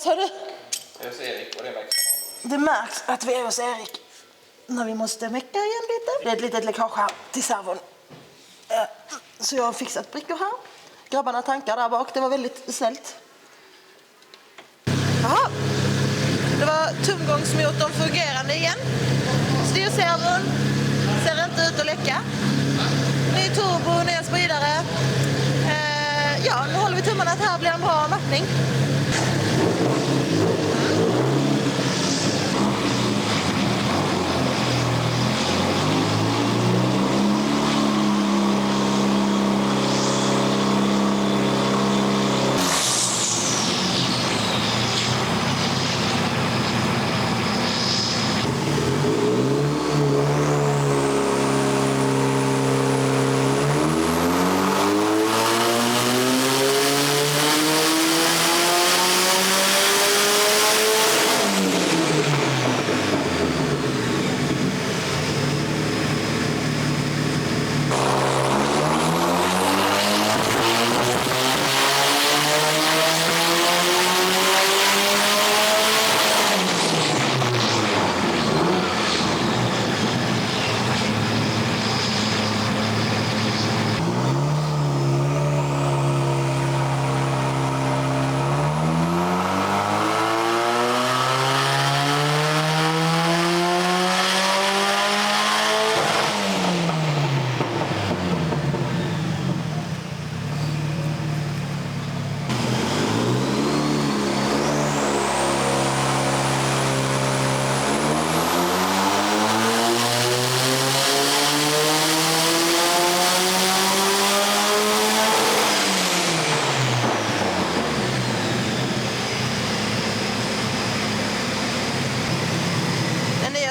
Vad sa du? Jag är hos Erik och det märks. Det märks att vi är hos Erik när vi måste mecka igen lite. Det är ett litet läckage här till servon. Så jag har fixat brickor här. Grabbarna tankar där bak. Det var väldigt snällt. Jaha. Det var tomgångsmotorn fungerande igen. Styrservon ser inte ut att läcka. Ny turbo, nya spridare. Ja, nu håller vi tummarna att här blir en bra mattning.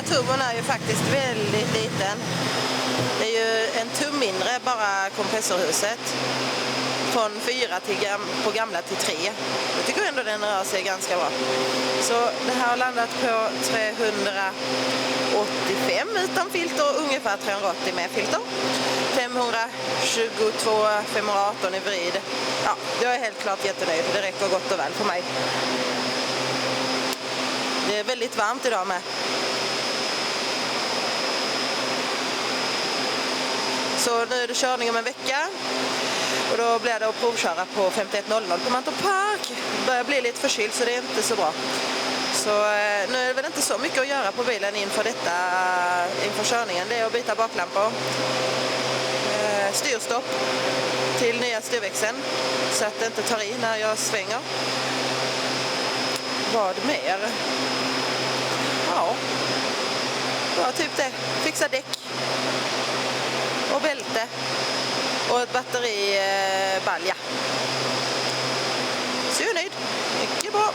Turbon är ju faktiskt väldigt liten. Det är ju en tum mindre bara kompressorhuset. Från 4 på gamla till 3. Jag tycker ändå den rör sig ganska bra. Så det här har landat på 385 utan filter och ungefär 380 med filter. 522, 518 i vrid. Ja, jag är helt klart jättenöjd. Det räcker gott och väl för mig. Det är väldigt varmt idag med. Så nu är det körning om en vecka och då blir det att provköra på 5100 på Mantorp Park. Det börjar bli lite förkyld så det är inte så bra. Så nu är det väl inte så mycket att göra på bilen inför körningen. Det är att byta baklampor, styrstopp till nya styrväxeln så att det inte tar i när jag svänger. Vad mer? Ja, typ det. Fixa däck. Och bälte och ett batteri balja. Så jag är nöjd. Mycket bra.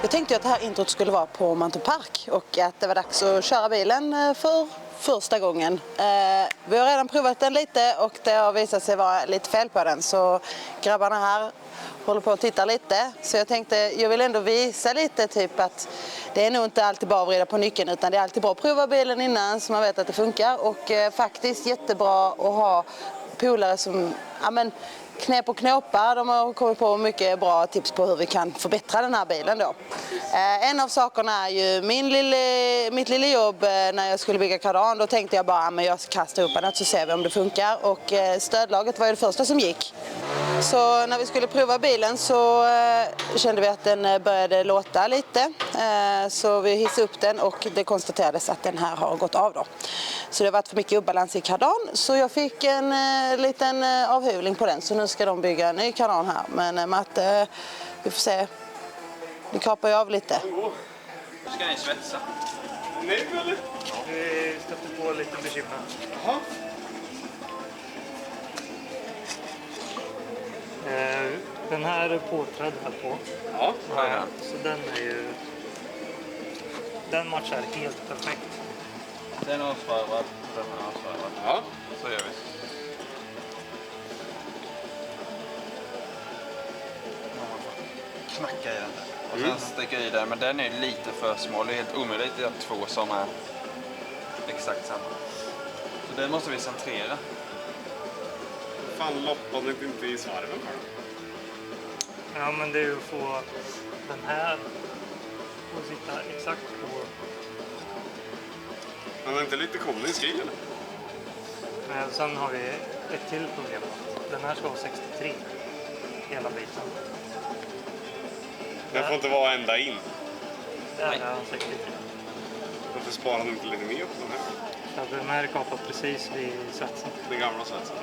Jag tänkte att det här introt skulle vara på Mantorp Park och att det var dags att köra bilen för första gången. Vi har redan provat den lite och det har visat sig vara lite fel på den, så grabbarna här håller på att titta lite. Så jag tänkte, jag vill ändå visa lite typ att det är nog inte alltid bara att vrida på nyckeln utan det är alltid bra att prova bilen innan så man vet att det funkar. Och faktiskt jättebra att ha polare som knep och knåpar. De har kommit på mycket bra tips på hur vi kan förbättra den här bilen då. En av sakerna är ju mitt lilla jobb när jag skulle bygga kardan. Då tänkte jag bara att jag kastar upp den så ser vi om det funkar. Och stödlaget var ju det första som gick. Så när vi skulle prova bilen så kände vi att den började låta lite. Så vi hissade upp den och det konstaterades att den här har gått av då. Så det har varit för mycket obalans i kardan. Så jag fick en liten avhyvling på den. Så nu ska de bygga en ny kardan här. Men Matte, vi får se. Nu kapar jag av lite. Ska ni svetsa? Nu eller? Vi stötte på lite bekymmer. Jaha. Den här är påträdd här på. Ja, så den är ju... Den matchar helt perfekt. Den är avsvarvad, den är avsvarvad. Ja, så gör vi. knacka i den där. Och sen sticker i den, men den är lite för smal. Det är helt omöjligt att göra två som är exakt samma. Så den måste vi centrera. Fan, loppade inte i svarven för då? Ja, men det är ju att få den här att sitta exakt på. Men är inte lite komisk i eller? Men sen har vi ett till problem. Den här ska vara 63. Hela biten. Den får inte vara ända in. Där är den 63. Varför sparar den inte lite mer på den här? Så att den här är kapad precis vid svetsen. Den gamla svetsen.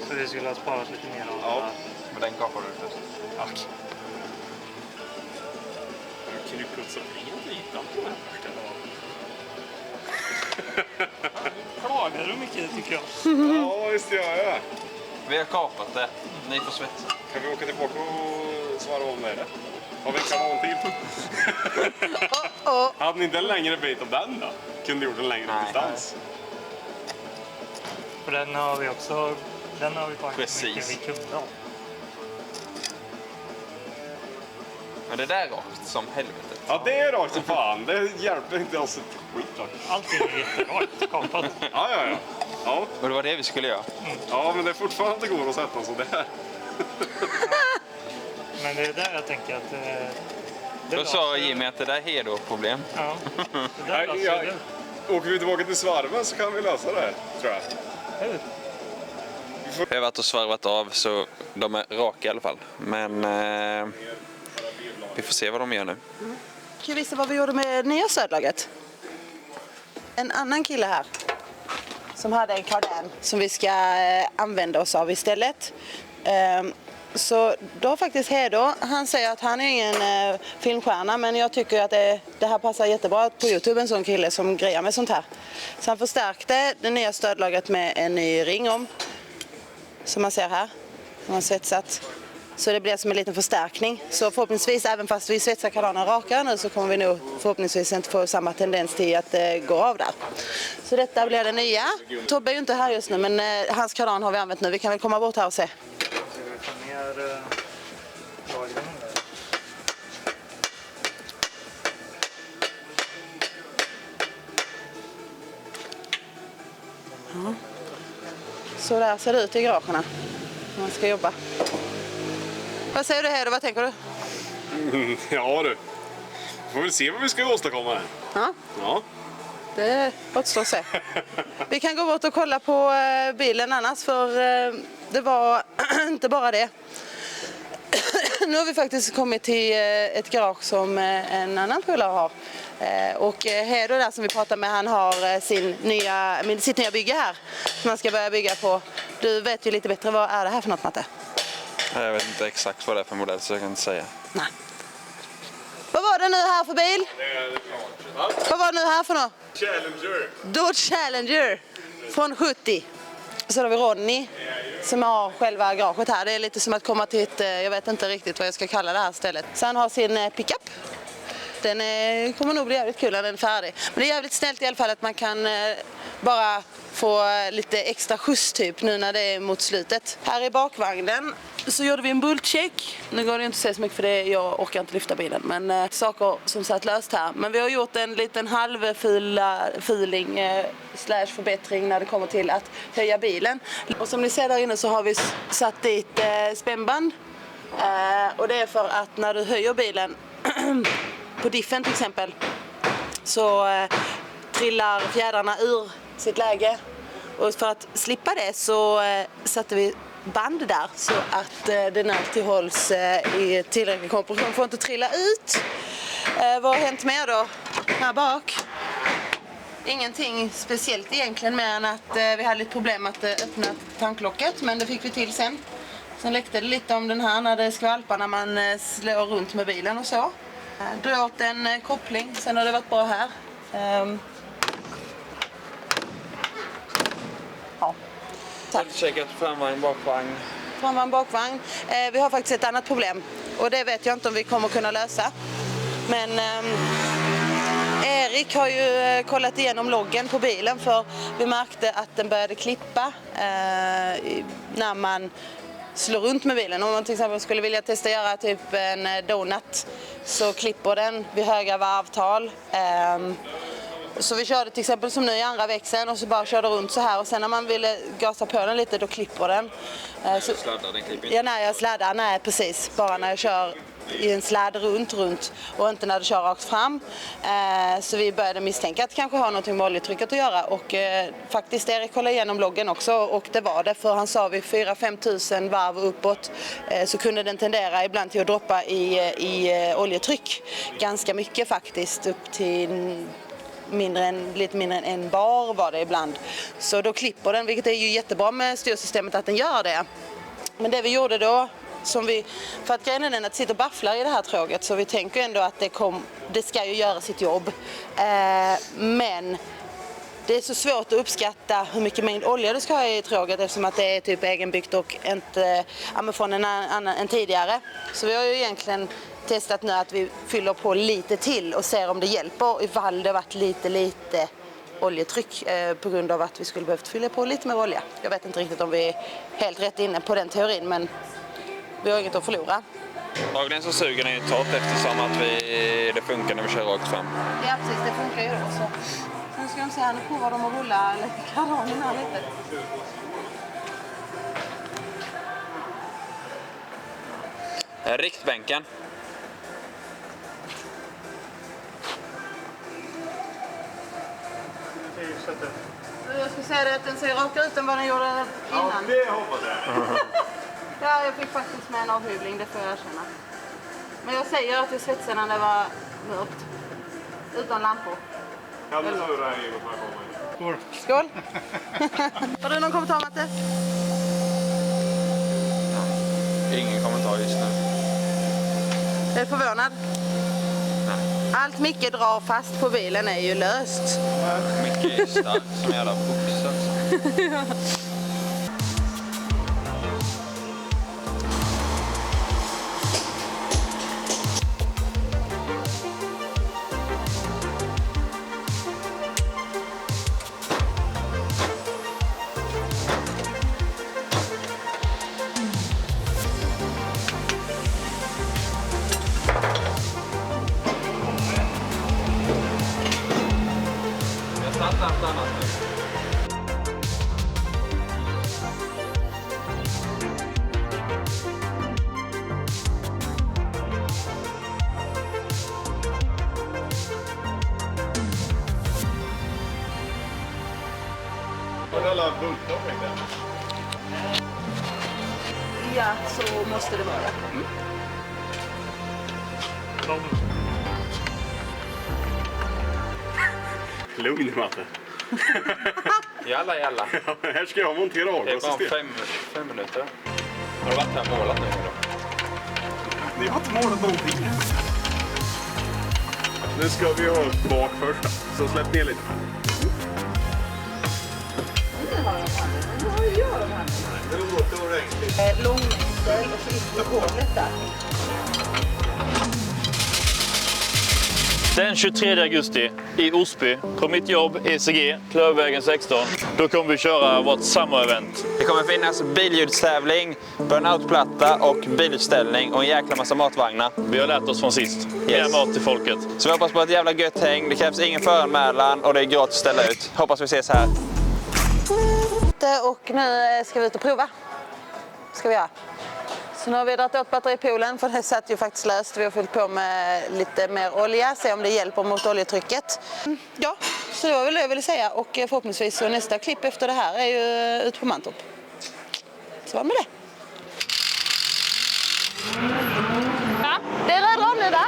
Så det skulle ha sparats lite mer av. Ja. Men den kapar du först. Tack. Kan du putsa rent ytan på den här först eller? Klagar du mycket tycker jag? Ja, visst gör jag. Vi har kapat det. Ni får svetsa. Kan vi åka tillbaka och svara om det? Har vi en kanon till? Hade ni inte en längre bit av den då? Kunde gjort en längre distans. För den har vi också. Den har vi tagit Precis. mycket vi kunde ha. Men det där är rakt som helvetet. Ja, det är rakt som fan. Det hjälper inte alls ett skit. Allting är jätterakt kapat. Ja. Och det var det vi skulle göra. Ja, men det är fortfarande går att sätta så där. Men det är där jag tänker att... Då sa Jimmy att det där är Hedo-problem. Ja, det där Nej, löser du. Åker vi tillbaka till svarven så kan vi lösa det här, tror jag. Hur? Vi har varit och svarvat av så de är raka i alla fall. Men vi får se vad de gör nu. Kan jag visa vad vi gjorde med nya stödlaget? En annan kille här som hade en kardan som vi ska använda oss av istället. Så då faktiskt Hedo, han säger att han är ingen filmstjärna, men jag tycker att det här passar jättebra på YouTube, en sån kille som grejer med sånt här. Så han förstärkte det nya stödlaget med en ny ring om, som man ser här, som har svetsat. Så det blir som en liten förstärkning. Så förhoppningsvis, även fast vi svetsar kardanen rakare nu, så kommer vi nog förhoppningsvis inte få samma tendens till att det går av där. Så detta blir det nya. Tobbe är ju inte här just nu, men hans kardan har vi använt nu. Vi kan väl komma bort här och se. Ta ner lagren där. Ja. Så där ser det ut i garagerna när man ska jobba. Vad säger du Hedo? Vad tänker du? Ja du. Vi får väl se vad vi ska åstadkomma här. Ja, Ja. det återstår att se. Vi kan gå bort och kolla på bilen annars, för det var inte bara det. Nu har vi faktiskt kommit till ett garage som en annan polare har. Och Hedo där som vi pratade med, han har sitt nya bygge här som man ska börja bygga på. Du vet ju lite bättre, vad är det här för något, Matte? Jag vet inte exakt vad det är för modell så jag kan inte säga. Nej. Vad var det nu här för bil? Vad var det nu här för något? Challenger. Dodge Challenger från 70. Så har vi Ronny som har själva garaget här. Det är lite som att komma till ett, jag vet inte riktigt vad jag ska kalla det här stället. Så han har sin pickup. Den kommer nog bli jävligt kul när den är färdig. Men det är jävligt snällt i alla fall att man kan bara få lite extra skjuts typ nu när det är mot slutet. Här i bakvagnen så gjorde vi en bultcheck. Nu går det inte att se så mycket för det, jag orkar inte lyfta bilen. Men saker som satt löst här. Men vi har gjort en liten halvfiling slash förbättring när det kommer till att höja bilen. Och som ni ser där inne så har vi satt dit spännband. Och det är för att när du höjer bilen på diffen till exempel så trillar fjädrarna ur sitt läge. Och för att slippa det så satte vi band där så att den alltid hålls i tillräcklig kompression. Får inte trilla ut. Vad har hänt mer då? Här bak. Ingenting speciellt egentligen mer än att vi hade lite problem att öppna tanklocket, men det fick vi till sen. Sen läckte det lite om den här när det skvalpar när man slår runt med bilen och så. Drog åt en koppling, sen har det varit bra här. Ja. Tack. Checkat framvagn, bakvagn. Framvagn, bakvagn. Vi har faktiskt ett annat problem och det vet jag inte om vi kommer kunna lösa. Men Erik har ju kollat igenom loggen på bilen, för vi märkte att den började klippa när man slå runt med bilen. Om man till exempel skulle vilja testa göra typ en donut så klipper den vid höga varvtal. Så vi körde till exempel som nu i andra växeln och så bara körde runt så här och sen när man ville gasa på den lite då klipper den. Så sladdar den klipper inte? Ja, när jag sladdar, nej precis. Bara när jag kör i en sladd runt och inte när du kör rakt fram. Så vi började misstänka att det kanske har något med oljetrycket att göra och faktiskt Erik kollade igenom loggen också och det var det för han sa vid 4-5 tusen varv uppåt så kunde den tendera ibland till att droppa i oljetryck ganska mycket faktiskt upp till lite mindre än en bar var det ibland. Så då klipper den, vilket är ju jättebra med styrsystemet att den gör det. Men det vi gjorde då, för att grejen är den att sitta och bafflar i det här tråget så vi tänker ändå att det ska ju göra sitt jobb. Men det är så svårt att uppskatta hur mycket mängd olja du ska ha i tråget eftersom att det är typ egenbyggt och inte från en tidigare. Så vi har ju egentligen testat nu att vi fyller på lite till och ser om det hjälper ifall det varit lite oljetryck på grund av att vi skulle behövt fylla på lite mer olja. Jag vet inte riktigt om vi är helt rätt inne på den teorin men vi har inget att förlora. Dagligen så suger den ju torrt eftersom att det funkar när vi kör rakt fram. Ja precis, det funkar ju då så. Nu ska de se här, nu provar de att rulla kardangen här lite. Riktbänken. Jag ska säga det att den ser rakare ut än vad den gjorde innan. Ja, det hoppas jag. Ja, jag fick faktiskt med en avhyvling, det får jag erkänna. Men jag säger att det svetsade när det var mörkt. Utan lampor. Kan du snurra en information? Skål! Har du någon kommentar, Matte? Ingen kommentar just nu. Är du förvånad? Nej. Allt Micke drar fast på bilen är ju löst. Mycket är stark som jävla box alltså. Allt annat nu. Har du alla bultar på det? Ja, så måste det vara. Lugn, Matte. Jalla. Här ska jag montera av. Det är bara 5 minuter. Har du varit här och målat nu då? Ni har inte målat någonting. Nu ska vi ha bak först. Så släpp ner lite. Långlängdsställ och så yttre hålet där. Den 23 augusti i Osby på mitt jobb ECG, Klövvägen 16. Då kommer vi köra vårt summer-event. Det kommer finnas billjudstävling, burnoutplatta och bilutställning och en jäkla massa matvagnar. Vi har lärt oss från sist. Yes. Mer mat till folket. Så vi hoppas på ett jävla gött häng. Det krävs ingen föranmälan och det är gratis att ställa ut. Hoppas vi ses här. Och nu ska vi ut och prova. Ska vi göra. Så nu har vi dragit åt batteripoolen för det satt ju faktiskt löst. Vi har fyllt på med lite mer olja, se om det hjälper mot oljetrycket. Ja, så det var väl det jag ville säga och förhoppningsvis så nästa klipp efter det här är ju ut på Mantorp. Så var det med det. Ja, det är röd ram nu va?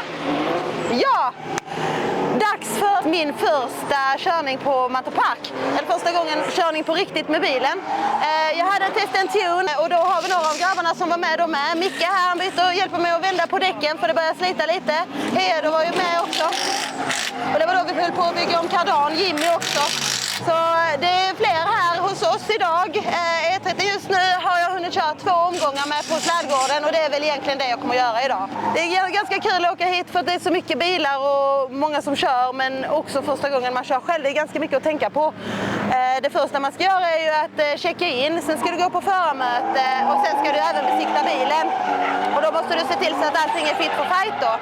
Ja! Dags för min första körning på Mantorp Park. Eller första gången körning på riktigt med bilen. Jag hade testat en tune och då har vi några av grabbarna som var med då med. Micke här, han bytte och hjälper mig att vända på däcken för det börjar slita lite. Heder var ju med också. Och det var då vi höll på att bygga om kardan, Jimmy också. Så det är fler här hos oss idag. E30 just nu har jag hunnit köra 2 omgångar med på Sladdgården och det är väl egentligen det jag kommer att göra idag. Det är ganska kul att åka hit för att det är så mycket bilar och många som kör men också första gången man kör själv. Det är ganska mycket att tänka på. Det första man ska göra är ju att checka in, sen ska du gå på förarmöte och sen ska du även besikta bilen. Och då måste du se till så att allting är fit för fight då.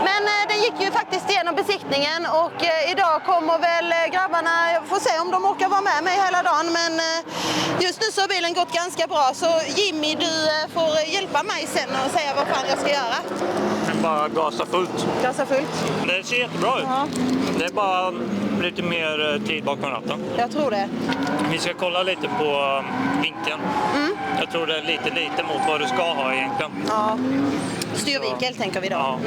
Men den gick ju faktiskt igenom besiktningen och idag kommer väl grabbarna, jag får se om de orkar vara med mig hela dagen, men just nu så har bilen gått ganska bra, så Jimmy, du får hjälpa mig sen och säga vad fan jag ska göra. Bara gasa fullt. Gasa fullt. Det ser jättebra ut. Ja. Det är bara lite mer tid bakom ratten. Jag tror det. Vi ska kolla lite på vinkeln. Jag tror det är lite mot vad du ska ha egentligen. Ja. Styrvinkel tänker vi då. Ja.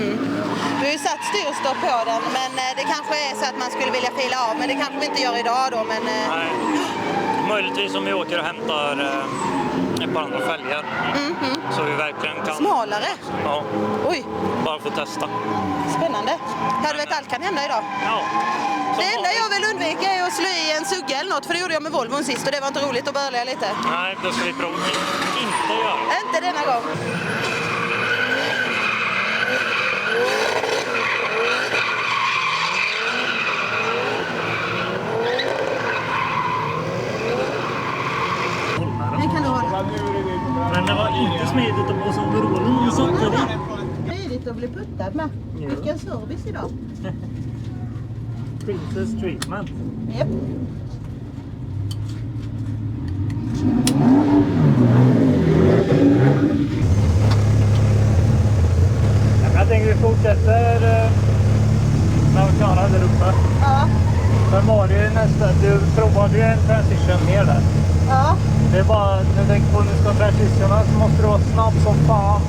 Du har ju satt styrstopp på den, men det kanske är så att man skulle vilja fila av, men det kanske vi inte gör idag då. Men, Nej. Möjligtvis om vi åker och hämtar ett par andra fälgar. Så vi verkligen kan... Smalare? Ja. Oj, Bara få testa. spännande. Ja, du vet, allt kan hända idag. Ja. Det enda jag vill undvika är att slå i en sugga eller något, för det gjorde jag med Volvon sist och det var inte roligt att börja lite. Nej, då ska vi prova inte göra. Inte denna gång. Den kan du ha. Men det var inte smidigt att blåsa overallen och satte det. Smidigt att bli puttad med. Vilken service idag. Princess treatment. Japp. Jag tänker vi fortsätter när vi klarar där uppe. Ja. Sen var det ju nästa, du provade ju en transition ner där. Ja. Det är bara, när du tänker på när du ska transitiona så måste du vara snabb som fan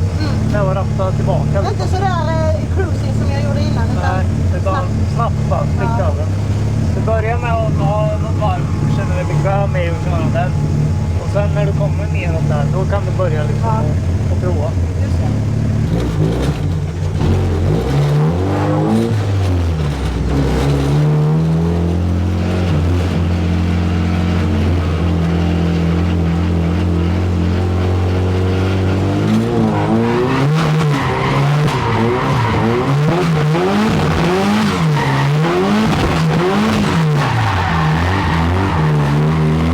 med att ratta tillbaka. Inte sådär cruising som jag gjorde innan. Nej, utan snabbt bara sticka över. Du börjar med att ha något varv och känner dig bekväm med att köra den. Och sen när du kommer neråt där, då kan du börja liksom och prova. Just det.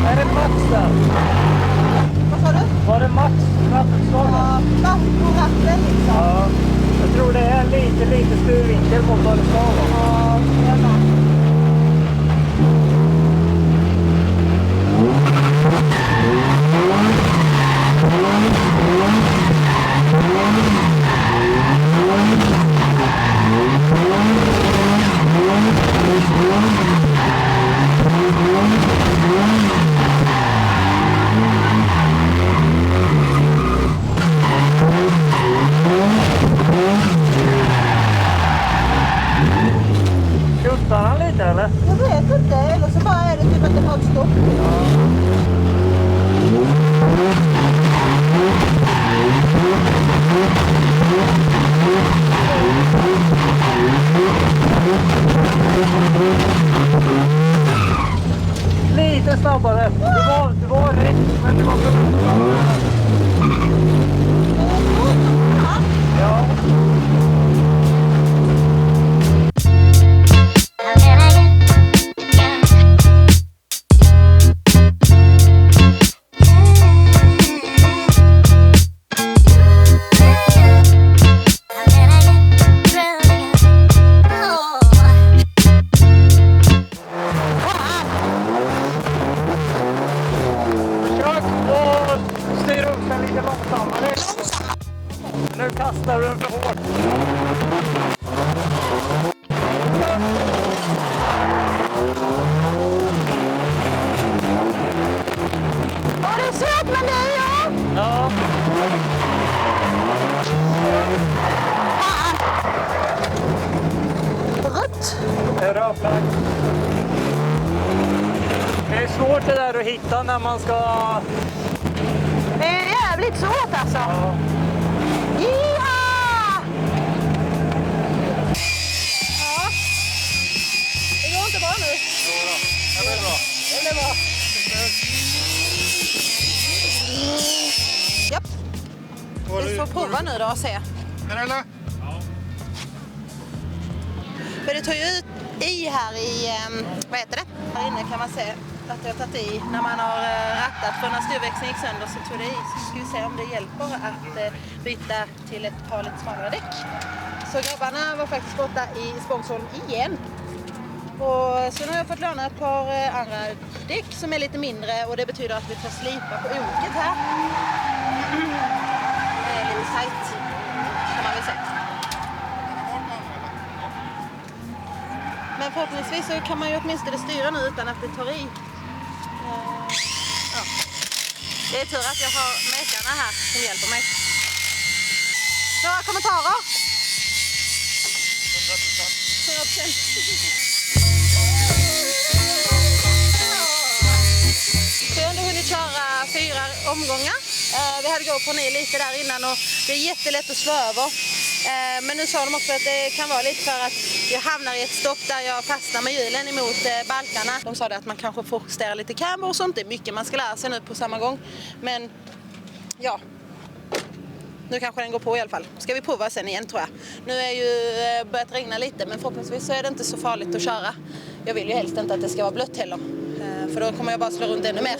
Är det max där? Vad sa du? Var det max rattutslag där? Ja, på ratten liksom. Ja, jag tror det är lite styrvinkel mot vad det ska vara. Ja, jag med. Skuttar han lite eller? Jag vet inte, eller så bara är det typ att det har ett stopp. Lite snabbare. Du var rätt, men det var för ja. Styr upp den lite långsammare. Nu kastar du den för hårt. Ja, det är söt med dig, ja. Ja. Rött. Det är rödflagg. Det är svårt det där att hitta när man ska... Det är jävligt svårt alltså. Ja. Ja! Ja. Det går inte bra nu. Det blir bra. Det blir bra. Japp. Vi får prova nu då och se. Eller? För det tar ju i här i, vad heter det? Här inne kan man se att jag har tagit i. När man har rattat för när styrväxeln gick sönder så tog det i. Så ska vi se om det hjälper att byta till ett par lite smalare däck. Så grabbarna var faktiskt borta i Spångsholm igen. Och så nu har jag fått låna ett par andra däck som är lite mindre och det betyder att vi får slipa på oket här. Det är lite tajt kan man väl säga. Men förhoppningsvis så kan man ju åtminstone styra nu utan att det tar i. Ja. Det är tur att jag har mäkarna här som hjälper mig. Några kommentarer? 100%. Så jag har ändå hunnit köra 4 omgångar. Vi hade gått på ner lite där innan och det är jättelätt att slå över. Men nu sa de också att det kan vara lite för att jag hamnar i ett stopp där jag fastnar med hjulen emot balkarna. De sa det att man kanske får justera lite camber och sånt. Det är mycket man ska lära sig nu på samma gång. Men ja, nu kanske den går på i alla fall. Ska vi prova sen igen tror jag. Nu är ju börjat regna lite men förhoppningsvis så är det inte så farligt att köra. Jag vill ju helst inte att det ska vara blött heller. För då kommer jag bara slå runt ännu mer.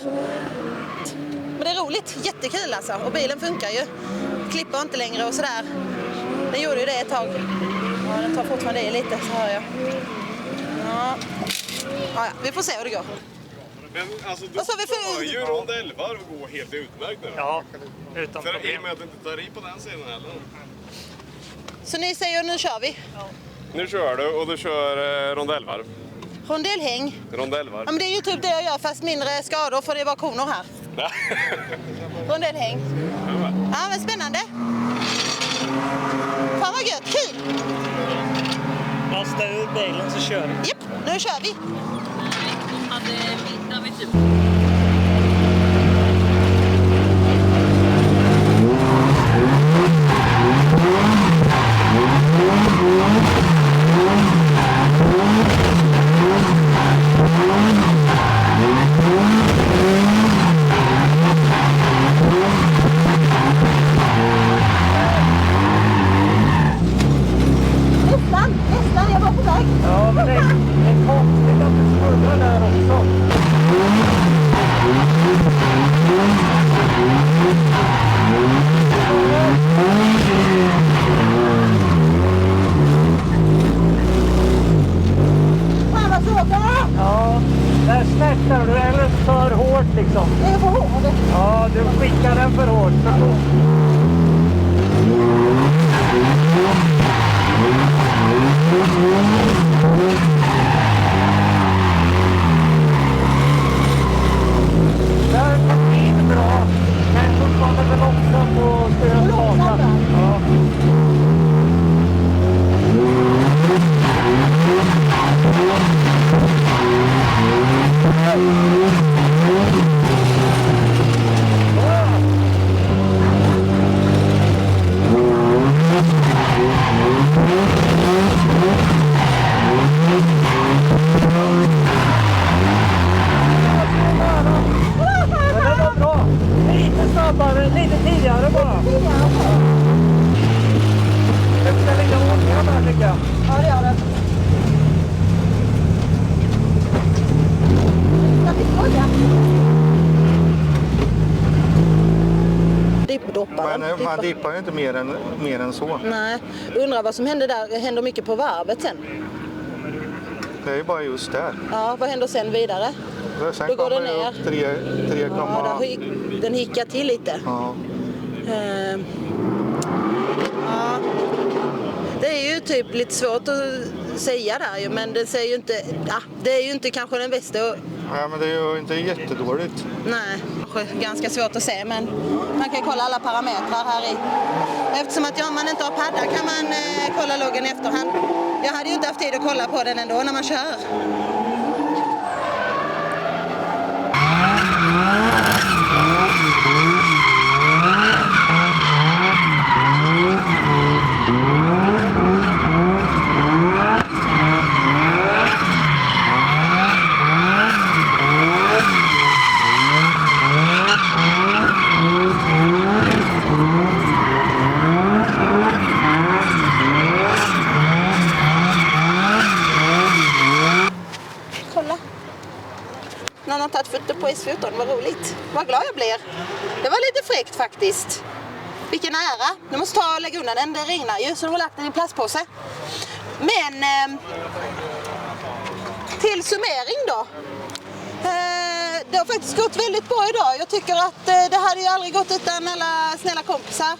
Men det är roligt, jättekul alltså. Och bilen funkar ju. Klipper inte längre och sådär. Den gjorde ju det ett tag. Ja, den tar fortfarande i lite så hör jag. Ja. Ja, vi får se hur det går. Men alltså, du har ju rondellvarv och går helt utmärkt nu. Ja, utan För i problem. och med att du inte tar i på den sidan heller. Så ni säger nu kör vi? Ja. Nu kör du och du kör rondellvarv. Rondellhäng? Rondellvarv. Ja, men det är ju typ det jag gör fast mindre skador för det är bara koner här. Rondellhäng. Ja, men spännande. Fan vad gött, kul! Lasta ur bilen så kör vi. Japp, nu kör vi. Nästan, jag var på väg. Ja, men det är konstigt att det snurrar där också. Fan vad svårt det är. Ja, där snättar du eller för hårt liksom. Det är för hårt. Ja, du skickar den för hårt. Där kom in bra, men så kom det väl också på stödbanan. Ja. Men det var bra. Lite snabbare, lite tidigare bara. Det ska ligga åkningar där tycker jag. Ja, det gör det. Ska vi skoja? Dippdoppar. Men man dippar ju inte mer än så. Nej, undrar vad som händer där. Händer mycket på varvet sen. Det är ju bara just där. Ja, vad händer sen vidare? Sen Då går kommer det ner. upp 3, Ja, den hickar till lite. ja. Ja. Det är ju typ lite svårt att säga där ju, men det säger ju inte, ja, det är ju inte kanske den bästa. Ja, men det är ju inte jättedåligt. Nej, ganska svårt att se, men man kan kolla alla parametrar här i. Eftersom att man inte har padda kan man kolla loggen i efterhand. Jag hade ju inte haft tid att kolla på den ändå när man kör. Någon har tagit foto på S14, vad roligt. Vad glad jag blir. Det var lite fräckt faktiskt. Vilken ära. Nu måste ta och lägga undan den, det regnar ju så de har lagt den i en plastpåse. Men till summering då. Det har faktiskt gått väldigt bra idag. Jag tycker att det hade ju aldrig gått utan alla snälla kompisar.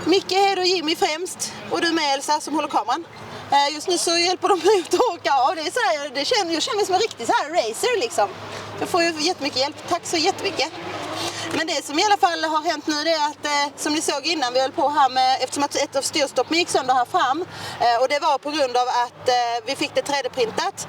Micke, Hed och Jimmy främst. Och du med Elsa som håller kameran. Just nu så hjälper de mig att åka av. Det är så här, jag känner mig som en riktig så här racer liksom. Jag får ju jättemycket hjälp. Tack så jättemycket. Men det som i alla fall har hänt nu det är att, som ni såg innan, vi höll på här med, eftersom att ett av styrstoppen gick sönder här fram. Och det var på grund av att vi fick det 3D-printat.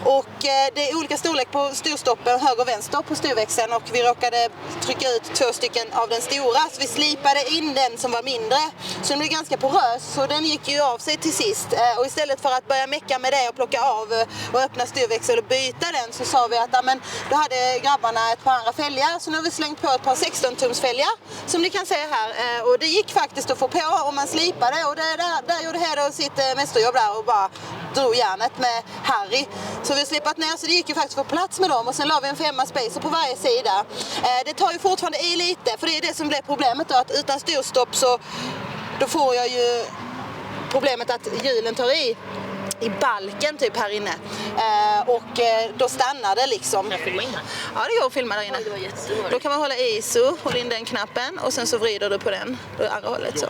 Och det är olika storlek på styrstoppen, höger och vänster på styrväxeln. Och vi råkade trycka ut 2 stycken av den stora. Så vi slipade in den som var mindre. Så den blev ganska porös. Så den gick ju av sig till sist. Och istället för att börja mecka med det och plocka av och öppna styrväxel och byta den, så sa vi att men, då hade grabbarna ett par andra fälgar. Så nu har vi slängt på ett par 16-tums fälgar. Som ni kan se här. Och det gick faktiskt att få på om man slipade. Och där gjorde Hed sitt mästerjobb där och bara drog järnet med Harry. Så vi har slipat ner, så det gick ju faktiskt att få plats med dem. Och sen la vi en 5 spacer på varje sida. Det tar ju fortfarande i lite, för det är det som blev problemet då, att utan styrstopp så då får jag ju problemet att hjulen tar i balken typ här inne. Och då stannar det liksom. Jag filmar in här. Ja, det går att filma där inne. Det var jättestor. Då kan man hålla ISO, hålla in den knappen och sen så vrider du på den. Då andra hållet så.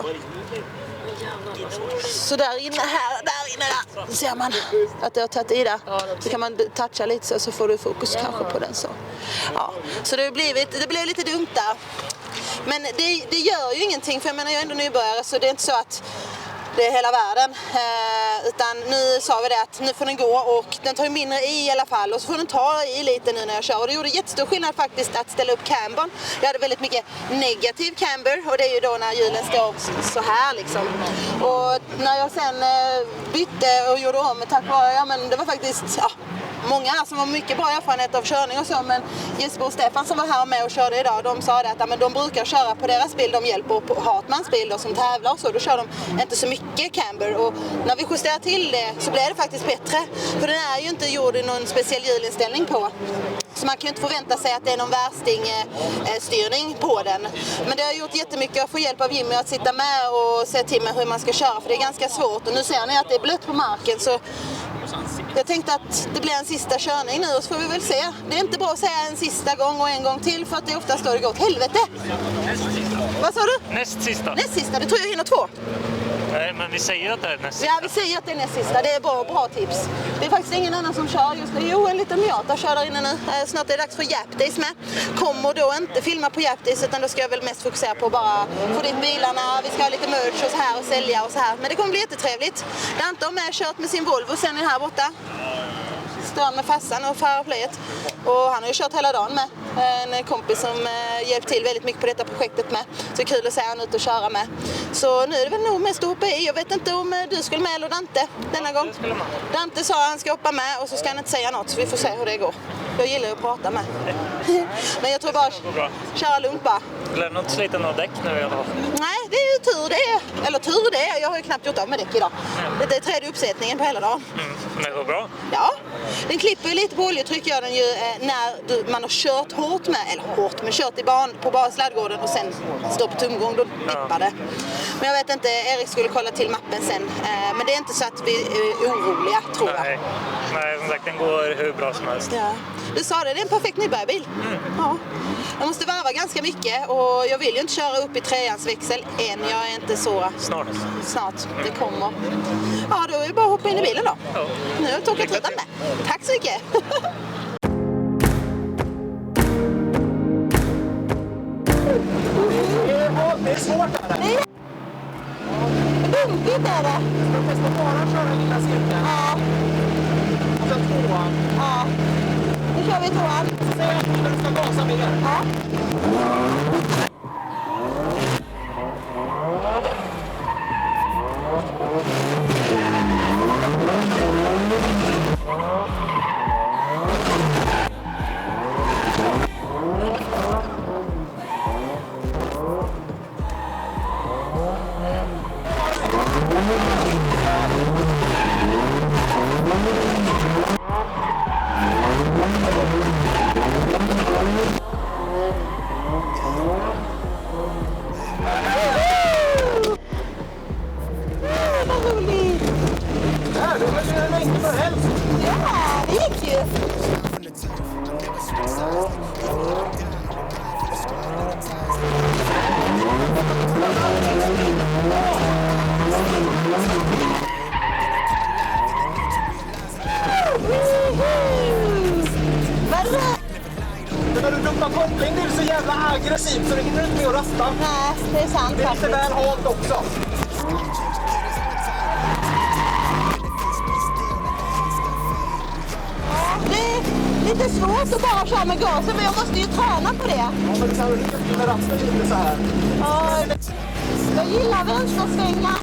Så där inne där ser man att det har tagit i där. Så kan man toucha lite så får du fokus kanske på den så. Ja, så det blev lite dumt där. Men det gör ju ingenting, för jag menar jag är ändå nybörjare, så det är inte så att det är hela världen. Utan nu sa vi det att nu får den gå och den tar ju mindre i alla fall. Och så får den ta i lite nu när jag kör. Och det gjorde jättestor skillnad faktiskt att ställa upp cambern. Jag hade väldigt mycket negativ camber och det är ju då när hjulen står så här liksom. Och när jag sen bytte och gjorde om tack vare, men det var faktiskt många här som har mycket bra erfarenhet av körning och så, men Jesper och Stefan som var här med och körde idag, de sa det att men de brukar köra på deras bil, de hjälper på Hartmans bil då, som tävlar och så, då kör de inte så mycket camber, och när vi justerar till det så blir det faktiskt bättre, för den är ju inte gjord i någon speciell hjulinställning på. Så man kan ju inte förvänta sig att det är någon värstingstyrning på den. Men det har gjort jättemycket att få hjälp av Jimmy att sitta med och se till med hur man ska köra, för det är ganska svårt. Och nu ser ni att det är blött på marken, så jag tänkte att det blir en sista körning nu och så får vi väl se. Det är inte bra att säga en sista gång och en gång till, för att det är oftast då det går åt helvete. Vad sa du? Näst sista. Näst sista, det tror jag hinner 2. Nej, men vi säger att det är näst sista. Ja, vi säger att det är näst sista. Det är bra tips. Det är faktiskt ingen annan som kör just nu. Jo, en liten Miata kör där inne nu. Snart är det dags för Japdays med. Kommer då inte filma på Japdays, utan då ska jag väl mest fokusera på bara få dit bilarna. Vi ska ha lite merch och så här och sälja och så här. Men det kommer bli jättetrevligt. Dante har med kört med sin Volvo sen är här borta. Står med farsan och farplayet. Och han har ju kört hela dagen med. En kompis som hjälpt till väldigt mycket på detta projektet med. Så det är kul att se han ut och köra med. Så nu är det väl nog mest att hoppa i. Jag vet inte om du skulle med eller Dante denna gång. Dante sa att han ska hoppa med och så ska han inte säga något, så vi får se hur det går. Jag gillar ju att prata med. Men jag tror bara köra lugnt bara. Lär nog inte slita några däck nu i alla fall. Nej, det är ju tur det. Eller tur det. Jag har ju knappt gjort av med däck idag. Det är 3:e uppsättningen på hela dagen. Men det går bra. Ja, den klipper ju lite på oljetryck, gör den ju när man har kört hårt med, eller hårt, men kört på bara sladdgården och sen står på tomgång, då dippar det. Men jag vet inte, Erik skulle kolla till mappen sen. Men det är inte så att vi är oroliga, tror jag. Nej, som sagt, den går hur bra som helst. Ja. Du sa det är en perfekt nybörjarbil. Ja. Jag måste varva ganska mycket och jag vill ju inte köra upp i 3:ans växel än. Jag är inte så... Snart. Det kommer. Ja, då är det bara att hoppa in i bilen då. Ja. Nu har jag tagit rutan med. Tack så mycket. Det är svårt där. Nej. Bumpigt är det. Man måste bara köra den lilla cirkeln. Ja. Och sen 2:an. Ja. Nu kör vi 2:an. Säg att bilen ska gasa mer. Ja. jävla aggressiv så du hinner inte med att rasta. Nej, det är sant Det är lite faktiskt. väl halt också. Det är lite svårt att bara köra med gasen, men jag måste ju träna på det. Ja, men det kan du riktigt med rasten lite så här. Ja, jag gillar vänstersvängar.